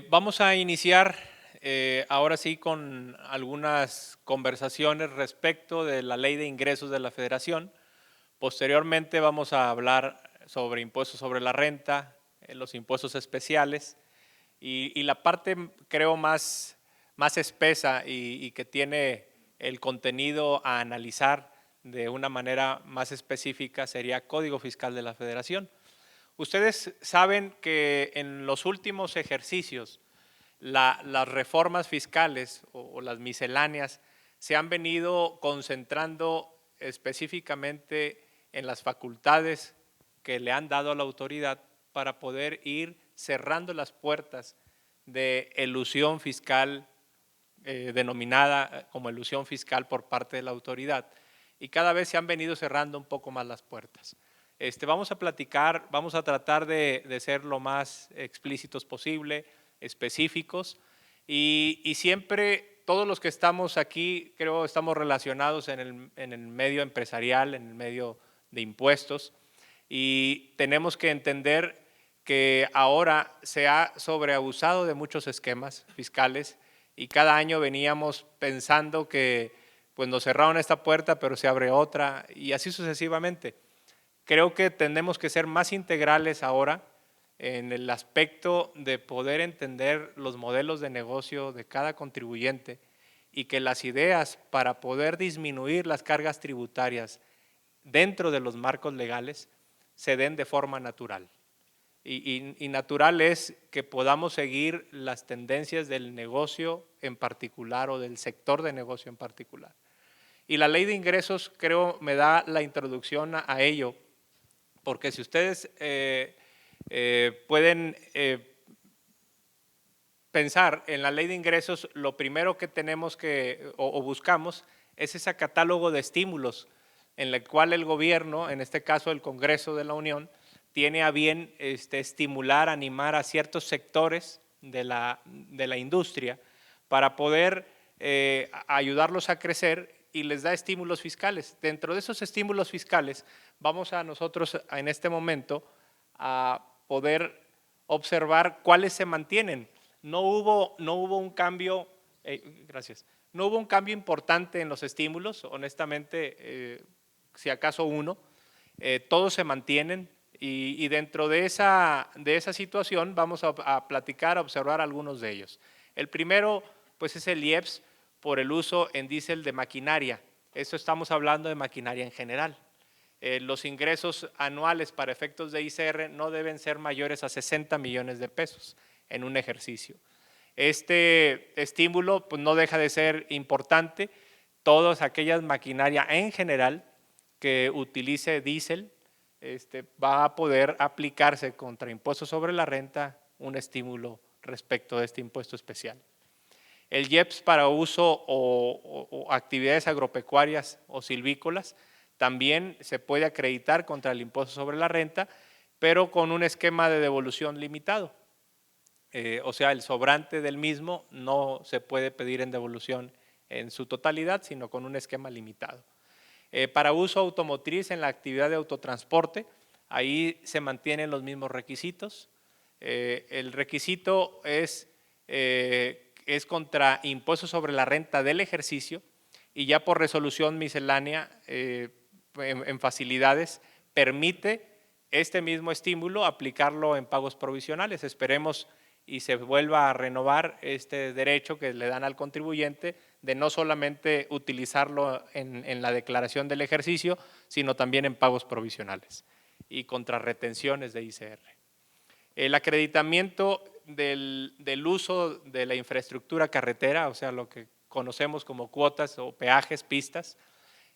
Vamos a iniciar ahora sí con algunas conversaciones respecto de la Ley de Ingresos de la Federación. Posteriormente vamos a hablar sobre impuestos sobre la renta, los impuestos especiales y la parte creo más espesa y que tiene el contenido a analizar de una manera más específica sería Código Fiscal de la Federación. Ustedes saben que en los últimos ejercicios las reformas fiscales o las misceláneas se han venido concentrando específicamente en las facultades que le han dado a la autoridad para poder ir cerrando las puertas de elusión fiscal denominada como elusión fiscal por parte de la autoridad. Y cada vez se han venido cerrando un poco más las puertas. Vamos a platicar, vamos a tratar de ser lo más explícitos posible, específicos, y siempre todos los que estamos aquí, creo, estamos relacionados en el medio empresarial, en el medio de impuestos, y tenemos que entender que ahora se ha sobreabusado de muchos esquemas fiscales y cada año veníamos pensando que pues nos cerraron esta puerta pero se abre otra y así sucesivamente. Creo que tenemos que ser más integrales ahora en el aspecto de poder entender los modelos de negocio de cada contribuyente y que las ideas para poder disminuir las cargas tributarias dentro de los marcos legales se den de forma natural. Y natural es que podamos seguir las tendencias del negocio en particular o del sector de negocio en particular. Y la ley de ingresos creo me da la introducción a ello, porque si ustedes pueden pensar en la ley de ingresos, lo primero que tenemos que o buscamos es ese catálogo de estímulos en el cual el gobierno, en este caso el Congreso de la Unión, tiene a bien estimular, animar a ciertos sectores de la industria para poder ayudarlos a crecer y les da estímulos fiscales. Dentro de esos estímulos fiscales vamos a nosotros en este momento a poder observar cuáles se mantienen. No hubo un cambio, gracias, no hubo un cambio importante en los estímulos, honestamente, si acaso uno, todos se mantienen y dentro de esa situación vamos a platicar, a observar algunos de ellos. El primero, pues es el IEPS por el uso en diésel de maquinaria. Eso estamos hablando de maquinaria en general. Los ingresos anuales para efectos de ICR no deben ser mayores a 60 millones de pesos en un ejercicio. Este estímulo pues, no deja de ser importante. Todas aquellas maquinaria en general que utilice diésel va a poder aplicarse contra impuestos sobre la renta un estímulo respecto de este impuesto especial. El IEPS para uso o actividades agropecuarias o silvícolas también se puede acreditar contra el impuesto sobre la renta, pero con un esquema de devolución limitado. O sea, el sobrante del mismo no se puede pedir en devolución en su totalidad, sino con un esquema limitado. Para uso automotriz en la actividad de autotransporte, ahí se mantienen los mismos requisitos. El requisito es contra impuestos sobre la renta del ejercicio y ya por resolución miscelánea en facilidades permite este mismo estímulo aplicarlo en pagos provisionales. Esperemos y se vuelva a renovar este derecho que le dan al contribuyente de no solamente utilizarlo en la declaración del ejercicio, sino también en pagos provisionales y contra retenciones de ICR. El acreditamiento del uso de la infraestructura carretera, o sea, lo que conocemos como cuotas o peajes, pistas,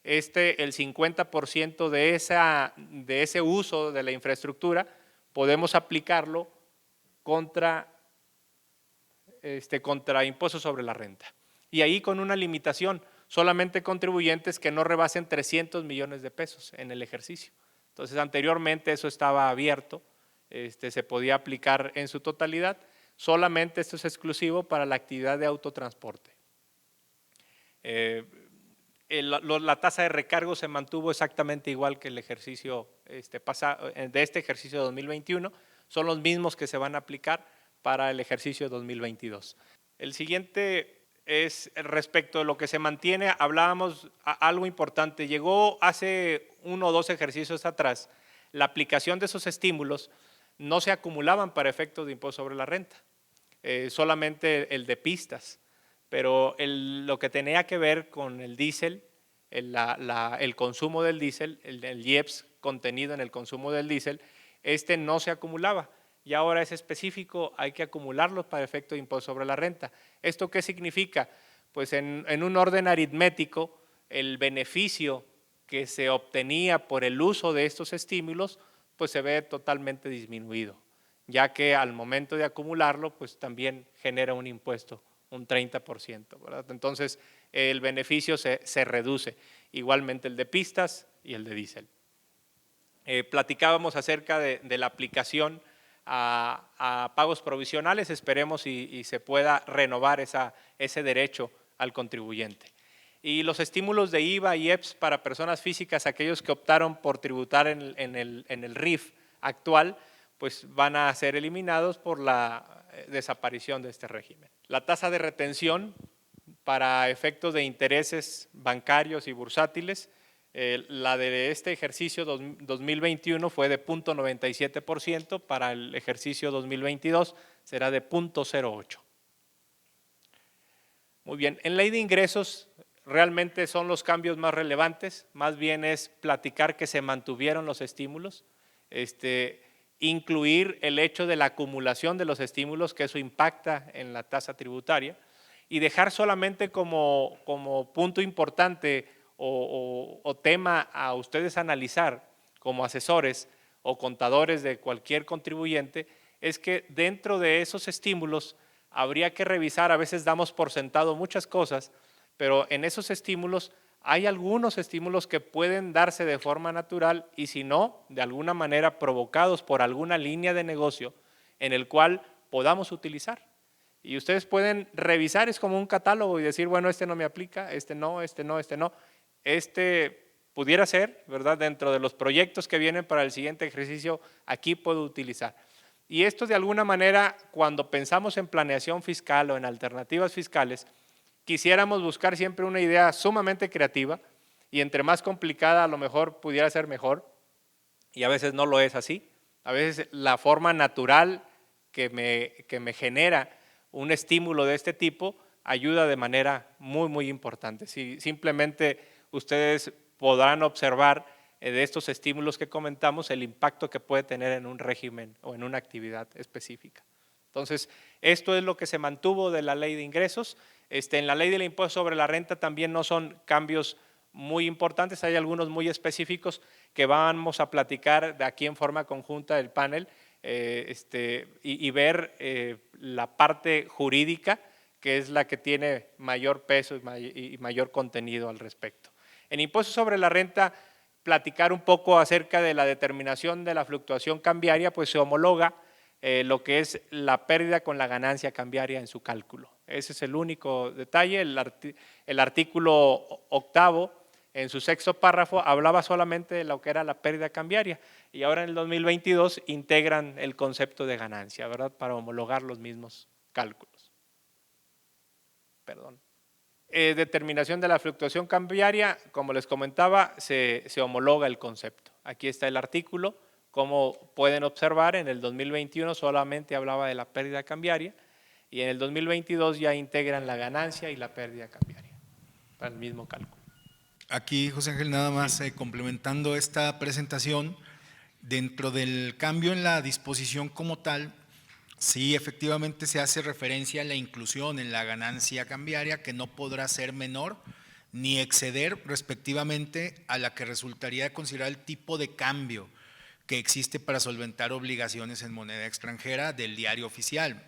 el 50% de ese uso de la infraestructura podemos aplicarlo contra impuestos sobre la renta. Y ahí con una limitación, solamente contribuyentes que no rebasen 300 millones de pesos en el ejercicio. Entonces, anteriormente eso estaba abierto, se podía aplicar en su totalidad, solamente esto es exclusivo para la actividad de autotransporte. La tasa de recargo se mantuvo exactamente igual que el ejercicio de este ejercicio de 2021, son los mismos que se van a aplicar para el ejercicio 2022. El siguiente es respecto de lo que se mantiene. Hablábamos algo importante. Llegó hace 1 o 2 ejercicios atrás, la aplicación de esos estímulos no se acumulaban para efectos de impuesto sobre la renta, solamente el de pistas, pero lo que tenía que ver con el diésel, el consumo del diésel, el IEPS contenido en el consumo del diésel, no se acumulaba y ahora es específico, hay que acumularlos para efecto de impuesto sobre la renta. ¿Esto qué significa? Pues en un orden aritmético, el beneficio que se obtenía por el uso de estos estímulos, pues se ve totalmente disminuido, ya que al momento de acumularlo, pues también genera un impuesto, un 30%, ¿verdad? Entonces, el beneficio se reduce, igualmente el de pistas y el de diésel. Platicábamos acerca de la aplicación a pagos provisionales, esperemos y se pueda renovar ese derecho al contribuyente. Y los estímulos de IVA y EPS para personas físicas, aquellos que optaron por tributar en el RIF actual, pues van a ser eliminados por la desaparición de este régimen. La tasa de retención para efectos de intereses bancarios y bursátiles, la de este ejercicio 2021 fue de 0.97%, para el ejercicio 2022 será de 0.08%. Muy bien, en ley de ingresos realmente son los cambios más relevantes, más bien es platicar que se mantuvieron los estímulos, incluir el hecho de la acumulación de los estímulos, que eso impacta en la tasa tributaria, y dejar solamente como punto importante o tema a ustedes analizar como asesores o contadores de cualquier contribuyente, es que dentro de esos estímulos habría que revisar, a veces damos por sentado muchas cosas, pero en esos estímulos hay algunos estímulos que pueden darse de forma natural y si no, de alguna manera provocados por alguna línea de negocio en el cual podamos utilizar. Y ustedes pueden revisar, es como un catálogo y decir, bueno, no me aplica, no, no. Pudiera ser, ¿verdad? Dentro de los proyectos que vienen para el siguiente ejercicio, aquí puedo utilizar. Y esto de alguna manera, cuando pensamos en planeación fiscal o en alternativas fiscales, quisiéramos buscar siempre una idea sumamente creativa y entre más complicada a lo mejor pudiera ser mejor y a veces no lo es así. A veces la forma natural que me genera un estímulo de este tipo ayuda de manera muy, muy importante. Si simplemente ustedes podrán observar de estos estímulos que comentamos el impacto que puede tener en un régimen o en una actividad específica. Entonces, esto es lo que se mantuvo de la ley de ingresos. En la ley del impuesto sobre la renta también no son cambios muy importantes, hay algunos muy específicos que vamos a platicar de aquí en forma conjunta del panel y ver la parte jurídica, que es la que tiene mayor peso y mayor contenido al respecto. En impuesto sobre la renta, platicar un poco acerca de la determinación de la fluctuación cambiaria, pues se homologa lo que es la pérdida con la ganancia cambiaria en su cálculo. Ese es el único detalle. El artículo 8º, en su 6º párrafo, hablaba solamente de lo que era la pérdida cambiaria y ahora en el 2022 integran el concepto de ganancia, ¿verdad? Para homologar los mismos cálculos. Perdón. Determinación de la fluctuación cambiaria, como les comentaba, se homologa el concepto. Aquí está el artículo. Como pueden observar, en el 2021 solamente hablaba de la pérdida cambiaria y en el 2022 ya integran la ganancia y la pérdida cambiaria para el mismo cálculo. Aquí, José Ángel, nada más complementando esta presentación, dentro del cambio en la disposición como tal, sí, efectivamente se hace referencia a la inclusión en la ganancia cambiaria que no podrá ser menor ni exceder respectivamente a la que resultaría de considerar el tipo de cambio que existe para solventar obligaciones en moneda extranjera del diario oficial.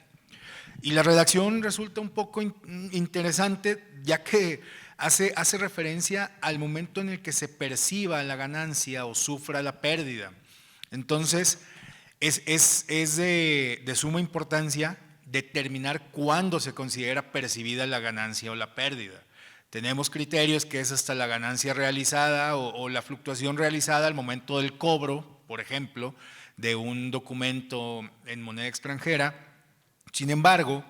Y la redacción resulta un poco interesante, ya que hace referencia al momento en el que se perciba la ganancia o sufra la pérdida. Entonces, es de suma importancia determinar cuándo se considera percibida la ganancia o la pérdida. Tenemos criterios que es hasta la ganancia realizada o la fluctuación realizada al momento del cobro, por ejemplo, de un documento en moneda extranjera, Sin embargo,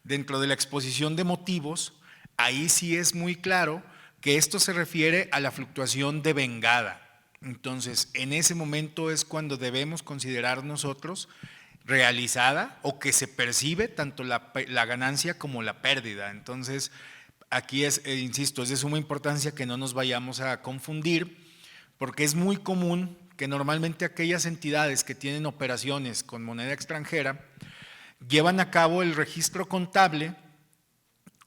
dentro de la exposición de motivos, ahí sí es muy claro que esto se refiere a la fluctuación devengada. Entonces, en ese momento es cuando debemos considerar nosotros realizada o que se percibe tanto la ganancia como la pérdida. Entonces, aquí es, insisto, es de suma importancia que no nos vayamos a confundir, porque es muy común que normalmente aquellas entidades que tienen operaciones con moneda extranjera llevan a cabo el registro contable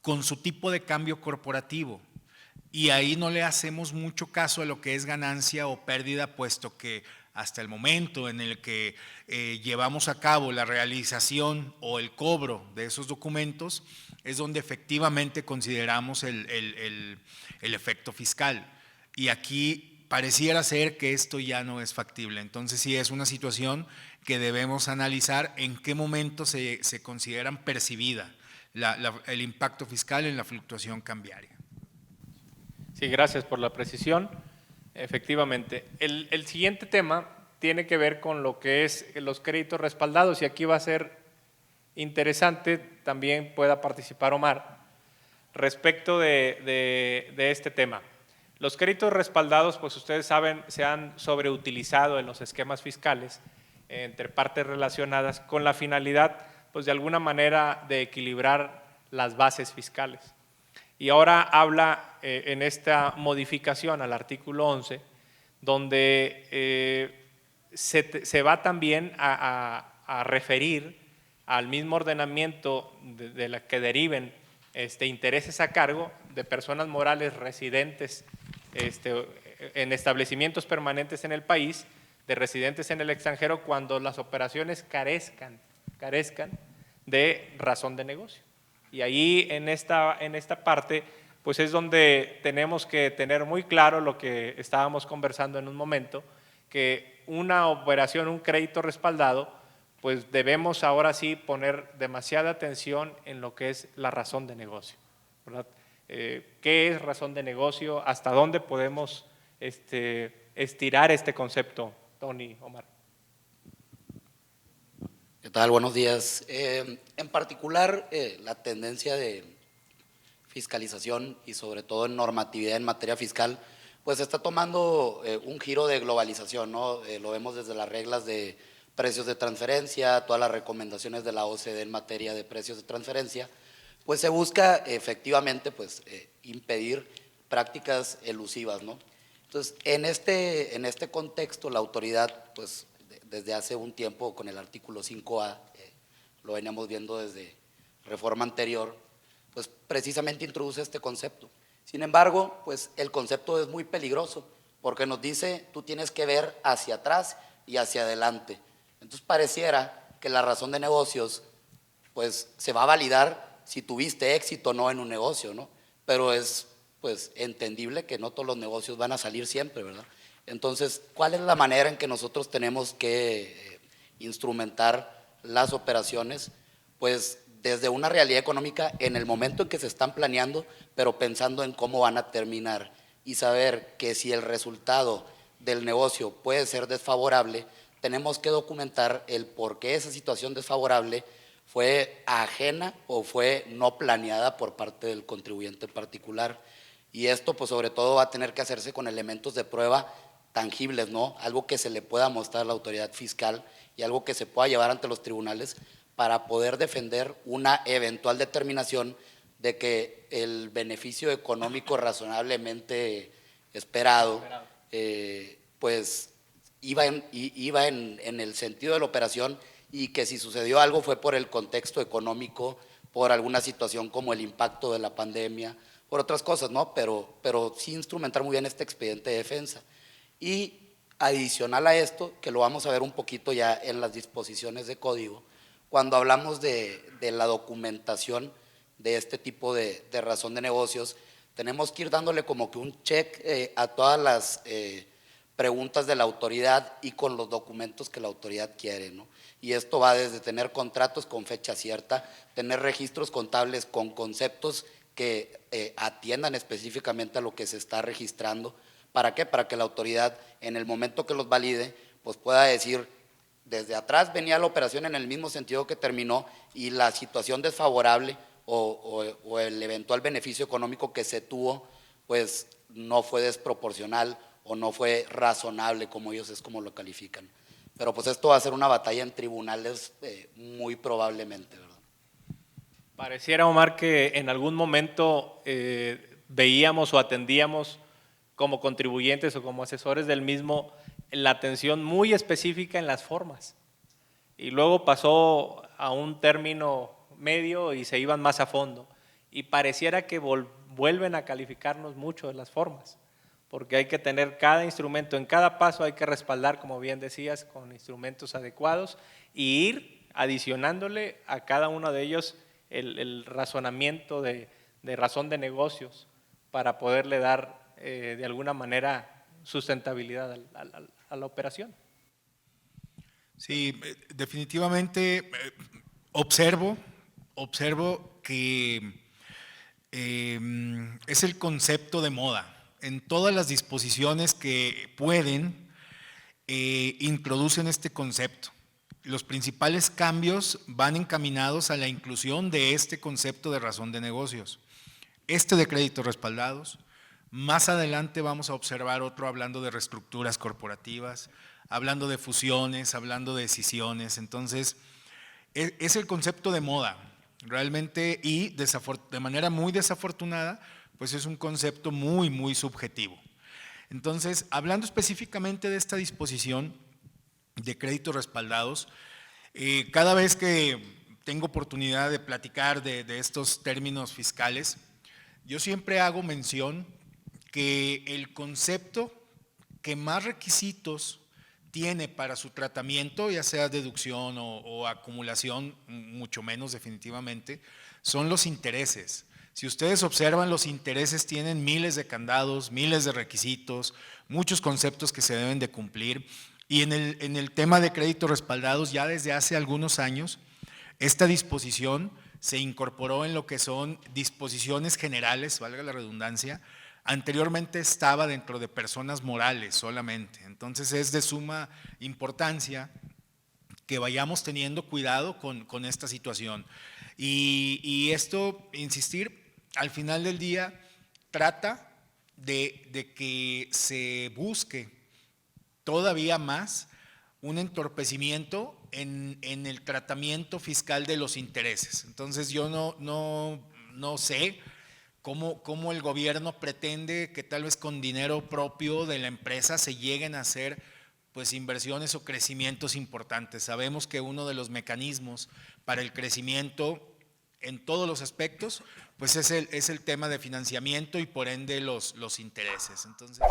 con su tipo de cambio corporativo. Y ahí no le hacemos mucho caso a lo que es ganancia o pérdida, puesto que hasta el momento en el que llevamos a cabo la realización o el cobro de esos documentos es donde efectivamente consideramos el efecto fiscal. Y aquí pareciera ser que esto ya no es factible. Entonces sí es una situación que debemos analizar en qué momento se consideran percibida el impacto fiscal en la fluctuación cambiaria. Sí, gracias por la precisión. Efectivamente. El siguiente tema tiene que ver con lo que es los créditos respaldados y aquí va a ser interesante, también pueda participar Omar, respecto de este tema. Los créditos respaldados, pues ustedes saben, se han sobreutilizado en los esquemas fiscales entre partes relacionadas con la finalidad, pues de alguna manera, de equilibrar las bases fiscales. Y ahora habla en esta modificación al artículo 11, donde se va también a referir al mismo ordenamiento de la que deriven intereses a cargo de personas morales residentes en establecimientos permanentes en el país, de residentes en el extranjero, cuando las operaciones carezcan de razón de negocio. Y ahí en esta parte pues es donde tenemos que tener muy claro lo que estábamos conversando en un momento, que una operación, un crédito respaldado, pues debemos ahora sí poner demasiada atención en lo que es la razón de negocio, ¿verdad? ¿Qué es razón de negocio? ¿Hasta dónde podemos estirar este concepto, Tony, Omar? ¿Qué tal? Buenos días. En particular, la tendencia de fiscalización y sobre todo en normatividad en materia fiscal, pues está tomando un giro de globalización, ¿no? Lo vemos desde las reglas de precios de transferencia, todas las recomendaciones de la OCDE en materia de precios de transferencia, pues se busca efectivamente pues, impedir prácticas elusivas, ¿no? Entonces, en este contexto, la autoridad, pues, desde hace un tiempo con el artículo 5A, lo veníamos viendo desde reforma anterior, pues precisamente introduce este concepto. Sin embargo, pues el concepto es muy peligroso porque nos dice tú tienes que ver hacia atrás y hacia adelante. Entonces pareciera que la razón de negocios pues se va a validar si tuviste éxito o no en un negocio, ¿no? Pero es pues entendible que no todos los negocios van a salir siempre, ¿verdad? Entonces, ¿cuál es la manera en que nosotros tenemos que instrumentar las operaciones? Pues desde una realidad económica en el momento en que se están planeando, pero pensando en cómo van a terminar y saber que si el resultado del negocio puede ser desfavorable, tenemos que documentar el por qué esa situación desfavorable fue ajena o fue no planeada por parte del contribuyente en particular. Y esto pues sobre todo va a tener que hacerse con elementos de prueba tangibles, ¿no? Algo que se le pueda mostrar a la autoridad fiscal y algo que se pueda llevar ante los tribunales para poder defender una eventual determinación de que el beneficio económico razonablemente esperado pues iba en el sentido de la operación y que si sucedió algo fue por el contexto económico, por alguna situación como el impacto de la pandemia, por otras cosas, ¿no? Pero sí instrumentar muy bien este expediente de defensa. Y adicional a esto, que lo vamos a ver un poquito ya en las disposiciones de código, cuando hablamos de la documentación de este tipo de razón de negocios, tenemos que ir dándole como que un check a todas las preguntas de la autoridad y con los documentos que la autoridad quiere, ¿no? Y esto va desde tener contratos con fecha cierta, tener registros contables con conceptos que atiendan específicamente a lo que se está registrando. ¿Para qué? Para que la autoridad, en el momento que los valide, pues pueda decir desde atrás venía la operación en el mismo sentido que terminó y la situación desfavorable o el eventual beneficio económico que se tuvo, pues no fue desproporcional o no fue razonable, como ellos es como lo califican. Pero pues esto va a ser una batalla en tribunales muy probablemente, ¿verdad? Pareciera, Omar, que en algún momento veíamos o atendíamos como contribuyentes o como asesores del mismo la atención muy específica en las formas. Y luego pasó a un término medio y se iban más a fondo. Y pareciera que vuelven a calificarnos mucho de las formas, porque hay que tener cada instrumento, en cada paso hay que respaldar, como bien decías, con instrumentos adecuados y ir adicionándole a cada uno de ellos el razonamiento de razón de negocios para poderle dar de alguna manera sustentabilidad a la operación. Sí, definitivamente observo que es el concepto de moda. En todas las disposiciones que pueden, introducen este concepto. Los principales cambios van encaminados a la inclusión de este concepto de razón de negocios. Este de créditos respaldados. Más adelante vamos a observar otro hablando de reestructuras corporativas, hablando de fusiones, hablando de decisiones. Entonces, es el concepto de moda, realmente, y de manera muy desafortunada, pues es un concepto muy, muy subjetivo. Entonces, hablando específicamente de esta disposición de créditos respaldados, cada vez que tengo oportunidad de platicar de estos términos fiscales, yo siempre hago mención que el concepto que más requisitos tiene para su tratamiento, ya sea deducción o acumulación, mucho menos definitivamente, son los intereses. Si ustedes observan, los intereses tienen miles de candados, miles de requisitos, muchos conceptos que se deben de cumplir. Y en el tema de créditos respaldados, ya desde hace algunos años, esta disposición se incorporó en lo que son disposiciones generales, valga la redundancia. Anteriormente estaba dentro de personas morales solamente. Entonces es de suma importancia que vayamos teniendo cuidado con esta situación. Y esto, insistir, al final del día trata de que se busque todavía más un entorpecimiento en el tratamiento fiscal de los intereses. Entonces yo no sé cómo el gobierno pretende que tal vez con dinero propio de la empresa se lleguen a hacer pues inversiones o crecimientos importantes. Sabemos que uno de los mecanismos para el crecimiento en todos los aspectos pues es el tema de financiamiento y por ende los intereses. Entonces